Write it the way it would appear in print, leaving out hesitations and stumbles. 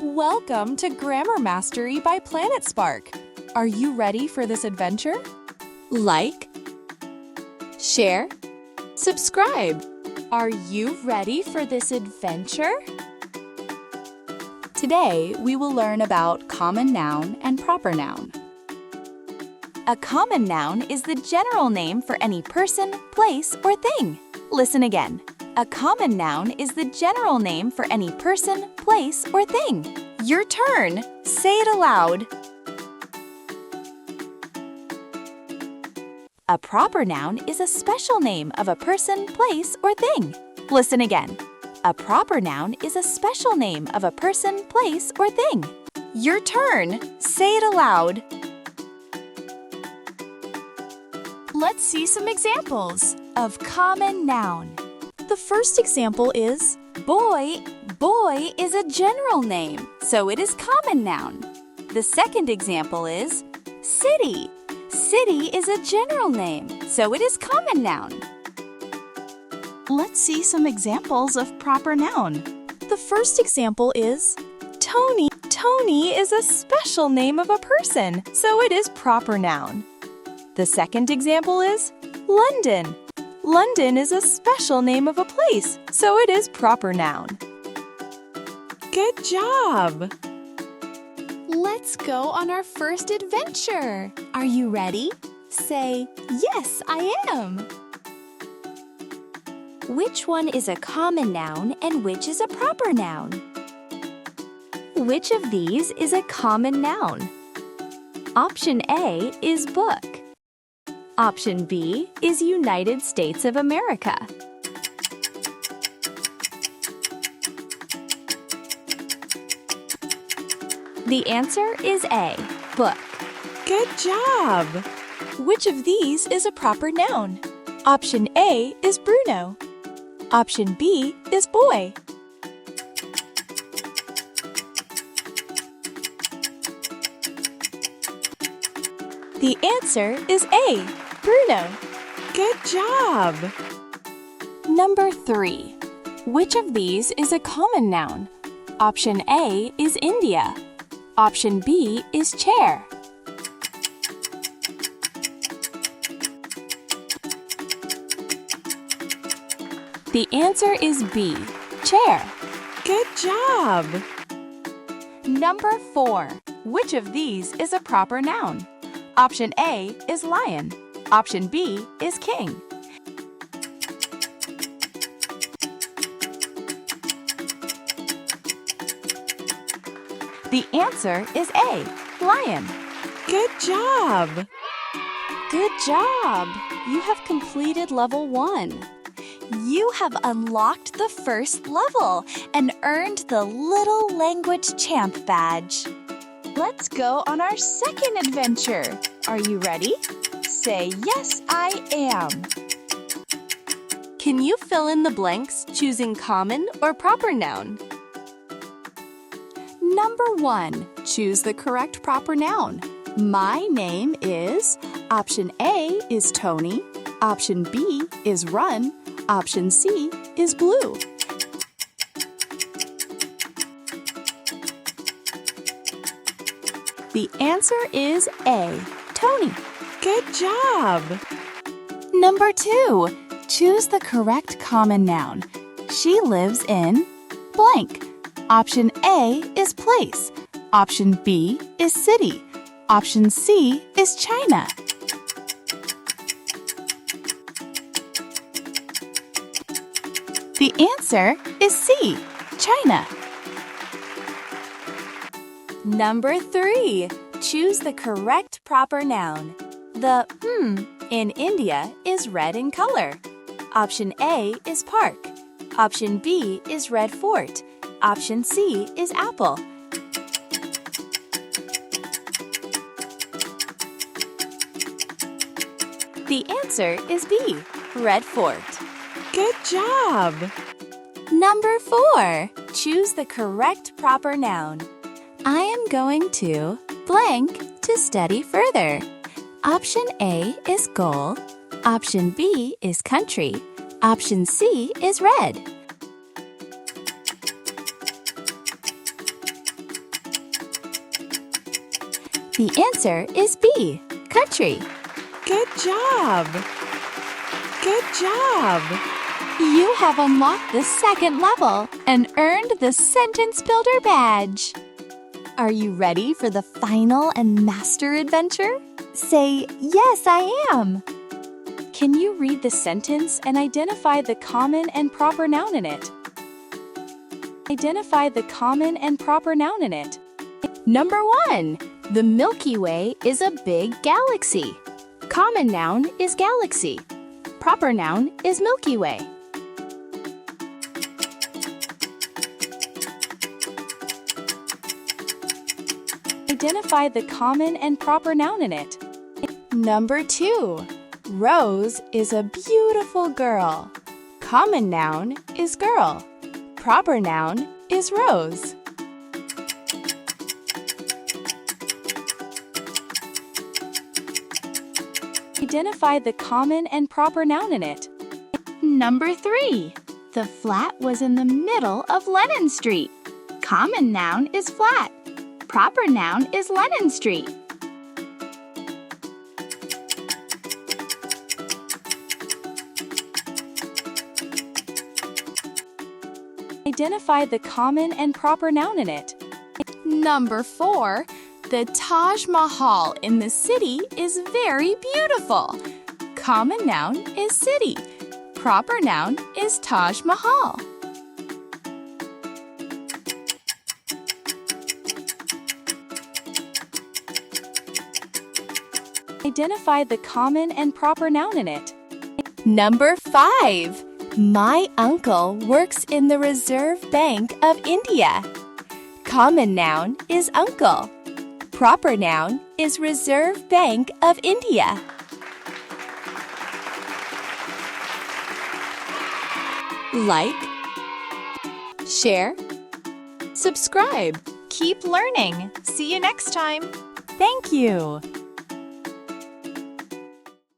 Welcome to Grammar Mastery by PlanetSpark. Are you ready for this adventure? Like, share, subscribe. Are you ready for this adventure? Today, we will learn about common noun and proper noun. A common noun is the general name for any person, place, or thing. Listen again. A common noun is the general name for any person, place, or thing. Your turn. Say it aloud. A proper noun is a special name of a person, place, or thing. Listen again. A proper noun is a special name of a person, place, or thing. Your turn. Say it aloud. Let's see some examples of common noun. The first example is boy. Boy is a general name, so it is common noun. The second example is city. City is a general name, so it is common noun. Let's see some examples of proper noun. The first example is Tony. Tony is a special name of a person, so it is proper noun. The second example is London. London is a special name of a place, so it is proper noun. Good job! Let's go on our first adventure. Are you ready? Say, yes, I am. Which one is a common noun and which is a proper noun? Which of these is a common noun? Option A is book. Option B is United States of America. The answer is A, book. Good job! Which of these is a proper noun? Option A is Bruno. Option B is boy. The answer is A, Bruno. Good job! Number 3. Which of these is a common noun? Option A is India. Option B is chair. The answer is B, chair. Good job! Number 4. Which of these is a proper noun? Option A is lion. Option B is king. The answer is A, lion. Good job! Good job! You have completed level 1. You have unlocked the first level and earned the Little Language Champ badge. Let's go on our second adventure. Are you ready? Say, yes, I am. Can you fill in the blanks choosing common or proper noun? Number 1, choose the correct proper noun. My name is. Option A is Tony. Option B is run. Option C is blue. The answer is A, Tony. Good job! Number 2, choose the correct common noun. She lives in blank. Option A is place. Option B is city. Option C is China. The answer is C, China. Number 3, choose the correct proper noun. The in India is red in color. Option A is park. Option B is red fort. Option C is apple. The answer is B, red fort. Good job! Number 4, choose the correct proper noun. I am going to blank to study further. Option A is goal. Option B is country. Option C is red. The answer is B, country. Good job! Good job! You have unlocked the second level and earned the Sentence Builder badge. Are you ready for the final and master adventure? Say, yes, I am. Can you read the sentence and identify the common and proper noun in it? Identify the common and proper noun in it. Number 1. The Milky Way is a big galaxy. Common noun is galaxy. Proper noun is Milky Way. Identify the common and proper noun in it. Number 2. Rose is a beautiful girl. Common noun is girl. Proper noun is rose. Identify the common and proper noun in it. Number 3. The flat was in the middle of Lennon Street. Common noun is flat. Proper noun is Lennon Street. Identify the common and proper noun in it. Number 4. The Taj Mahal in the city is very beautiful. Common noun is city. Proper noun is Taj Mahal. Identify the common and proper noun in it. Number 5. My uncle works in the Reserve Bank of India. Common noun is uncle. Proper noun is Reserve Bank of India. Like, share, subscribe. Keep learning. See you next time. Thank you.